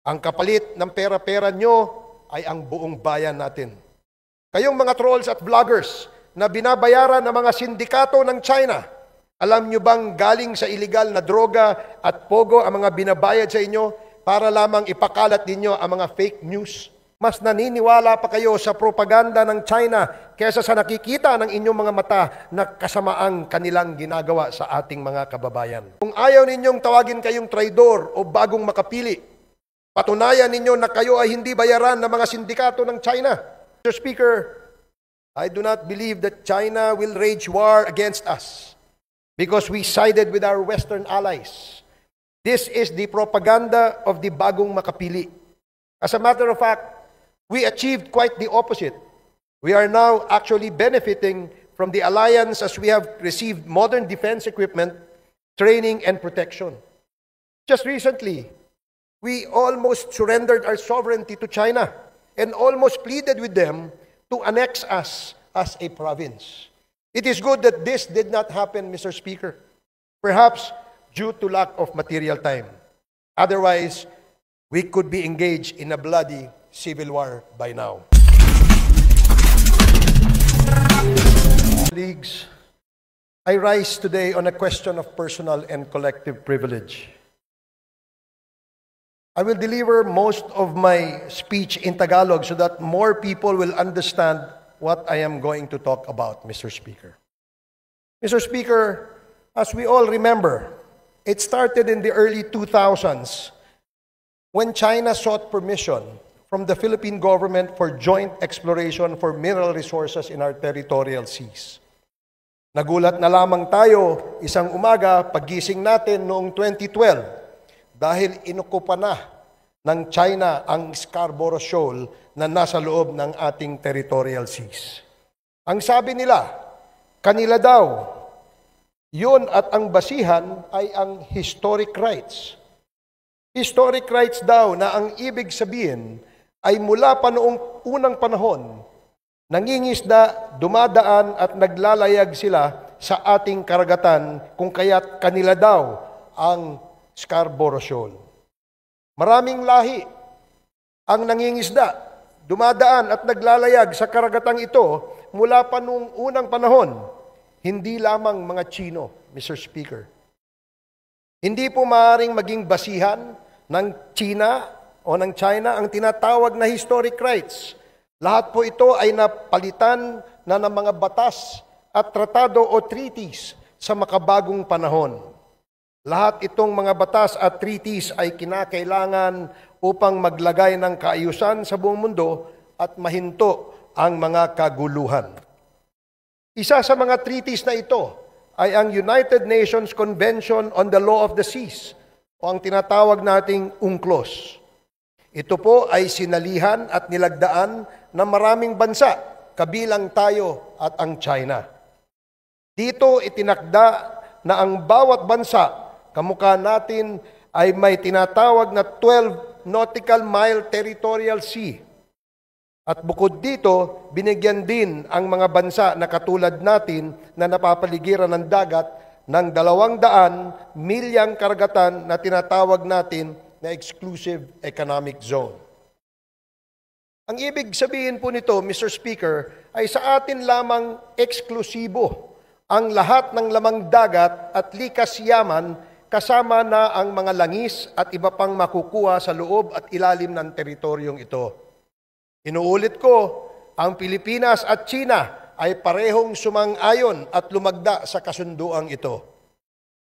Ang kapalit ng pera-pera nyo ay ang buong bayan natin. Kayong mga trolls at vloggers na binabayaran ng mga sindikato ng China, alam nyo bang galing sa illegal na droga at pogo ang mga binabayad sa inyo para lamang ipakalat ninyo ang mga fake news? Mas naniniwala pa kayo sa propaganda ng China kaysa sa nakikita ng inyong mga mata na kasamaang kanilang ginagawa sa ating mga kababayan. Kung ayaw ninyong tawagin kayong traidor o bagong makapili, patunayan ninyo na kayo ay hindi bayaran ng mga sindikato ng China. Mr. Speaker, I do not believe that China will wage war against us because we sided with our Western allies. This is the propaganda of the bagong makapili. As a matter of fact, we achieved quite the opposite. We are now actually benefiting from the alliance as we have received modern defense equipment, training, and protection. Just recently, we almost surrendered our sovereignty to China and almost pleaded with them to annex us as a province. It is good that this did not happen, Mr. Speaker, perhaps due to lack of material time. Otherwise, we could be engaged in a bloody civil war by now. Colleagues, I rise today on a question of personal and collective privilege. I will deliver most of my speech in Tagalog so that more people will understand what I am going to talk about, Mr. Speaker. Mr. Speaker, as we all remember, it started in the early 2000s when China sought permission from the Philippine government for joint exploration for mineral resources in our territorial seas. Nagulat na lamang tayo isang umaga paggising natin noong 2012 dahil inukupa na ng China ang Scarborough Shoal na nasa loob ng ating territorial seas. Ang sabi nila, kanila daw, yun at ang basihan ay ang historic rights. Historic rights daw na ang ibig sabihin ay mula pa noong unang panahon, nangingisda, dumadaan at naglalayag sila sa ating karagatan kung kaya't kanila daw ang Scarborough Shoal. Maraming lahi ang nangingisda, dumadaan at naglalayag sa karagatang ito mula pa noong unang panahon, hindi lamang mga Chino, Mr. Speaker. Hindi po maaaring maging basihan ng China o ng China ang tinatawag na historic rights. Lahat po ito ay napalitan na ng mga batas at tratado o treaties sa makabagong panahon. Lahat itong mga batas at treaties ay kinakailangan upang maglagay ng kaayusan sa buong mundo at mahinto ang mga kaguluhan. Isa sa mga treaties na ito ay ang United Nations Convention on the Law of the Seas o ang tinatawag nating UNCLOS. Ito po ay sinalihan at nilagdaan ng maraming bansa, kabilang tayo at ang China. Dito itinakda na ang bawat bansa, kamukha natin, ay may tinatawag na 12 nautical mile territorial sea. At bukod dito, binigyan din ang mga bansa na katulad natin na napapaligiran ng dagat ng 200 milyang karagatan na tinatawag natin na exclusive economic zone. Ang ibig sabihin po nito, Mr. Speaker, ay sa atin lamang eksklusibo ang lahat ng lamang dagat at likas yaman kasama na ang mga langis at iba pang makukuha sa loob at ilalim ng teritoryong ito. Inuulit ko, ang Pilipinas at China ay parehong sumang-ayon at lumagda sa kasunduang ito.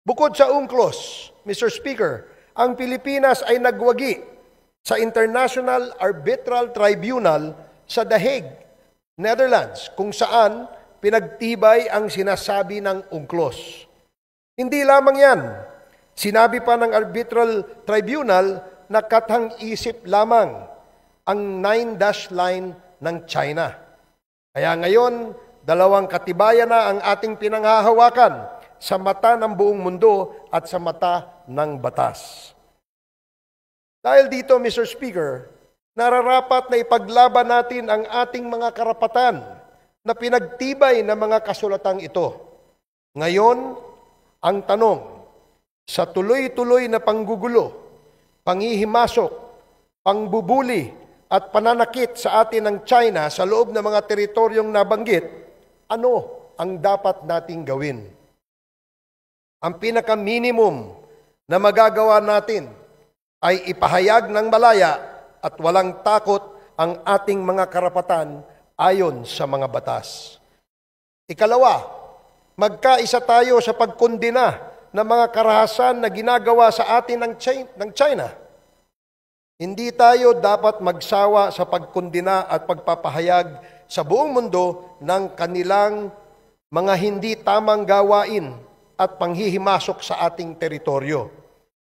Bukod sa UNCLOS, Mr. Speaker, ang Pilipinas ay nagwagi sa International Arbitral Tribunal sa The Hague, Netherlands, kung saan pinagtibay ang sinasabi ng UNCLOS. Hindi lamang yan. Sinabi pa ng Arbitral Tribunal na kathang-isip lamang ang 9-dash line ng China. Kaya ngayon, 2 katibayan na ang ating pinanghahawakan sa mata ng buong mundo at sa mata ng batas. Dahil dito, Mr. Speaker, nararapat na ipaglaban natin ang ating mga karapatan na pinagtibay ng mga kasulatang ito. Ngayon, ang tanong, sa tuloy-tuloy na panggugulo, panghihimasok, pangbubuli at pananakit sa atin ng China sa loob ng mga teritoryong nabanggit, ano ang dapat nating gawin? Ang pinaka-minimum na magagawa natin ay ipahayag ng malaya at walang takot ang ating mga karapatan ayon sa mga batas. Ikalawa, magkaisa tayo sa pagkondena ng mga karahasan na ginagawa sa atin ng China. Hindi tayo dapat magsawa sa pagkondena at pagpapahayag sa buong mundo ng kanilang mga hindi tamang gawain at panghihimasok sa ating teritoryo.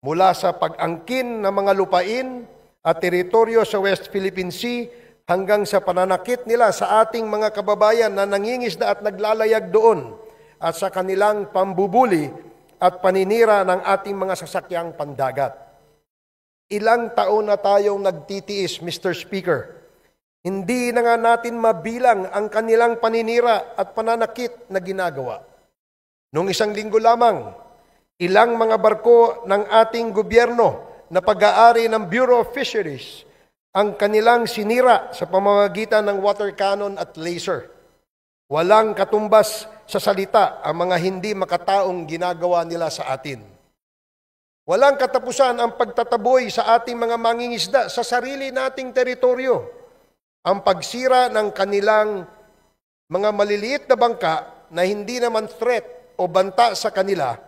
Mula sa pag-angkin ng mga lupain at teritoryo sa West Philippine Sea hanggang sa pananakit nila sa ating mga kababayan na nangingisda at naglalayag doon at sa kanilang pambubuli at paninira ng ating mga sasakyang pandagat. Ilang taon na tayong nagtitiis, Mr. Speaker. Hindi na nga natin mabilang ang kanilang paninira at pananakit na ginagawa. Noong isang linggo lamang, ilang mga barko ng ating gobyerno na pag-aari ng Bureau of Fisheries ang kanilang sinira sa pamamagitan ng water cannon at laser. Walang katumbas sa salita ang mga hindi makataong ginagawa nila sa atin. Walang katapusan ang pagtataboy sa ating mga mangingisda sa sarili nating teritoryo. Ang pagsira ng kanilang mga maliliit na bangka na hindi naman threat o banta sa kanila,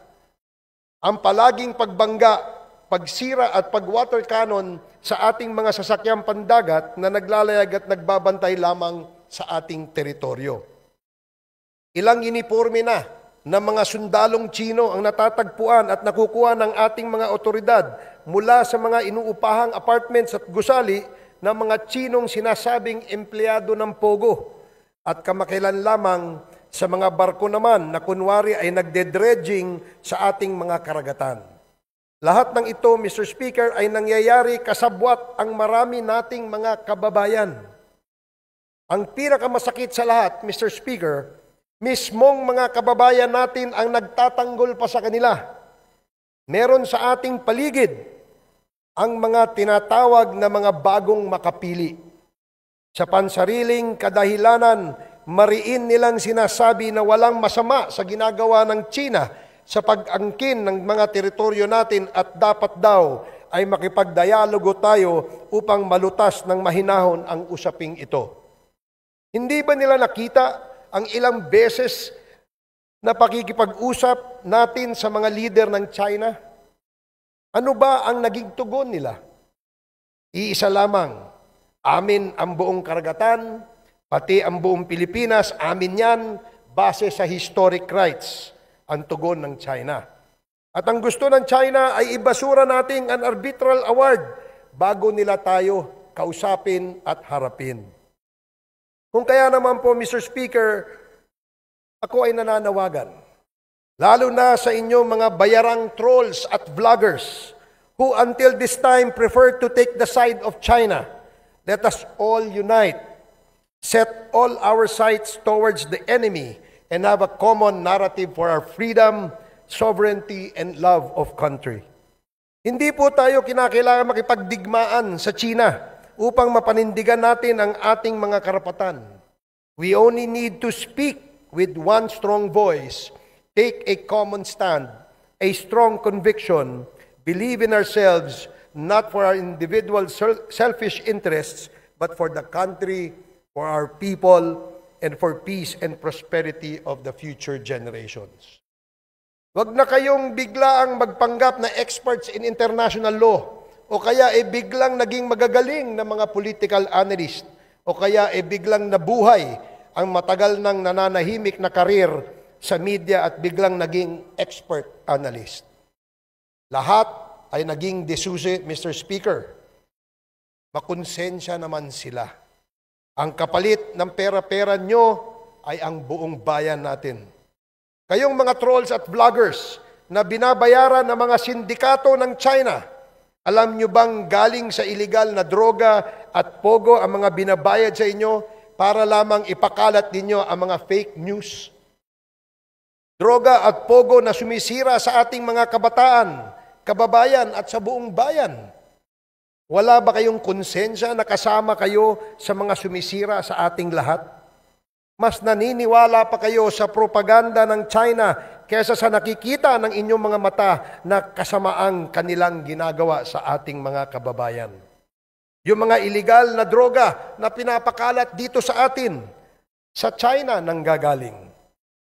ang palaging pagbangga, pagsira at pag-water cannon sa ating mga sasakyang pandagat na naglalayag at nagbabantay lamang sa ating teritoryo. Ilang uniforme na ng mga sundalong Tsino ang natatagpuan at nakukuha ng ating mga otoridad mula sa mga inuupahang apartments at gusali ng mga Tsinong sinasabing empleyado ng Pogo at kamakailan lamang sa mga barko naman na kunwari ay nagde-dredging sa ating mga karagatan. Lahat ng ito, Mr. Speaker, ay nangyayari kasabwat ang marami nating mga kababayan. Ang pinakamasakit sa lahat, Mr. Speaker, mismong mga kababayan natin ang nagtatanggol pa sa kanila. Meron sa ating paligid ang mga tinatawag na mga bagong makapili. Sa pansariling kadahilanan, mariin nilang sinasabi na walang masama sa ginagawa ng China sa pag-angkin ng mga teritoryo natin at dapat daw ay makipagdialogo tayo upang malutas ng mahinahon ang usaping ito. Hindi ba nila nakita ang ilang beses na pakikipag-usap natin sa mga leader ng China? Ano ba ang naging tugon nila? Iisa lamang, amin ang buong karagatan, pati ang buong Pilipinas, amin yan, base sa historic rights, ang tugon ng China. At ang gusto ng China ay ibasura nating an arbitral award bago nila tayo kausapin at harapin. Kung kaya naman po, Mr. Speaker, ako ay nananawagan, lalo na sa inyong mga bayarang trolls at vloggers who until this time prefer to take the side of China. Let us all unite, set all our sights towards the enemy, and have a common narrative for our freedom, sovereignty, and love of country. Hindi po tayo kinakailangan makipagdigmaan sa China upang mapanindigan natin ang ating mga karapatan. We only need to speak with one strong voice, take a common stand, a strong conviction, believe in ourselves, not for our individual selfish interests, but for the country, for our people, and for peace and prosperity of the future generations. Huwag na kayong biglaang magpanggap na experts in international law, o kaya biglang naging magagaling na mga political analyst, o kaya biglang nabuhay ang matagal nang nananahimik na karir sa media at biglang naging expert analyst. Lahat ay naging desusi, Mr. Speaker. Makonsensya naman sila. Ang kapalit ng pera-pera nyo ay ang buong bayan natin. Kayong mga trolls at vloggers na binabayaran ng mga sindikato ng China, alam nyo bang galing sa iligal na droga at pogo ang mga binabayad sa inyo para lamang ipakalat ninyo ang mga fake news? Droga at pogo na sumisira sa ating mga kabataan, kababayan at sa buong bayan. Wala ba kayong konsensya na kasama kayo sa mga sumisira sa ating lahat? Mas naniniwala pa kayo sa propaganda ng China kaysa sa nakikita ng inyong mga mata na kasamaang kanilang ginagawa sa ating mga kababayan. Yung mga illegal na droga na pinapakalat dito sa atin, sa China nanggagaling.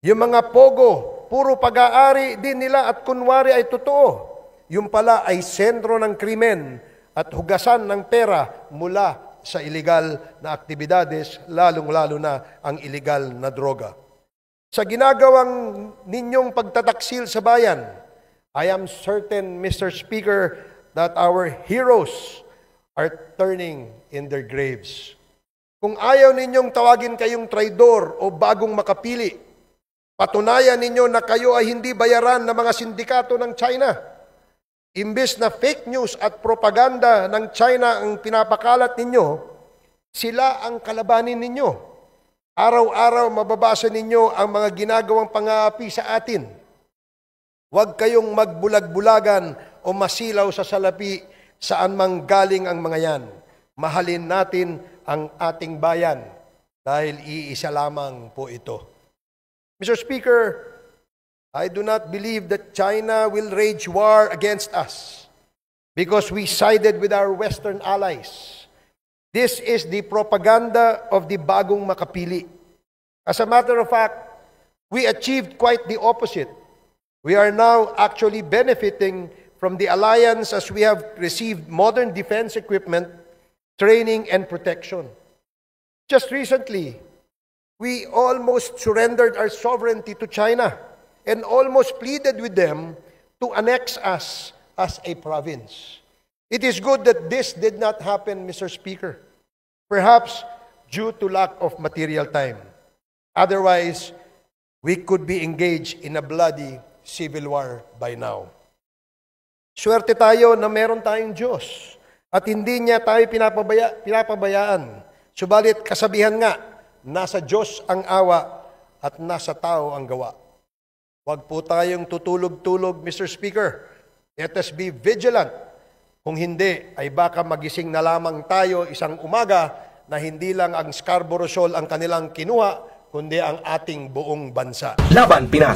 Yung mga pogo, puro pag-aari din nila at kunwari ay totoo. Yung pala ay sentro ng krimen at hugasan ng pera mula sa illegal na aktibidades, lalong-lalo na ang illegal na droga. Sa ginagawang ninyong pagtataksil sa bayan, I am certain, Mr. Speaker, that our heroes are turning in their graves. Kung ayaw ninyong tawagin kayong traidor o bagong makapili, patunayan ninyo na kayo ay hindi bayaran ng mga sindikato ng China. Imbes na fake news at propaganda ng China ang pinapakalat ninyo, sila ang kalabanin ninyo. Araw-araw mababasa ninyo ang mga ginagawang pang-aapi sa atin. Huwag kayong magbulag-bulagan o masilaw sa salapi saan mang galing ang mga yan. Mahalin natin ang ating bayan dahil iisa lamang po ito. Mr. Speaker, I do not believe that China will wage war against us because we sided with our Western allies. This is the propaganda of the bagong makapili. As a matter of fact, we achieved quite the opposite. We are now actually benefiting from the alliance as we have received modern defense equipment, training, and protection. Just recently, we almost surrendered our sovereignty to China and almost pleaded with them to annex us as a province. It is good that this did not happen, Mr. Speaker, perhaps due to lack of material time. Otherwise, we could be engaged in a bloody civil war by now. Swerte tayo na meron tayong Diyos at hindi niya tayo pinapabayaan. Subalit kasabihan nga, nasa Diyos ang awa at nasa tao ang gawa. Huwag po tayong tutulog-tulog, Mr. Speaker. Let us be vigilant. Kung hindi, ay baka magising na lamang tayo isang umaga na hindi lang ang Scarborough Shoal ang kanilang kinuha, kundi ang ating buong bansa. Laban Pinas.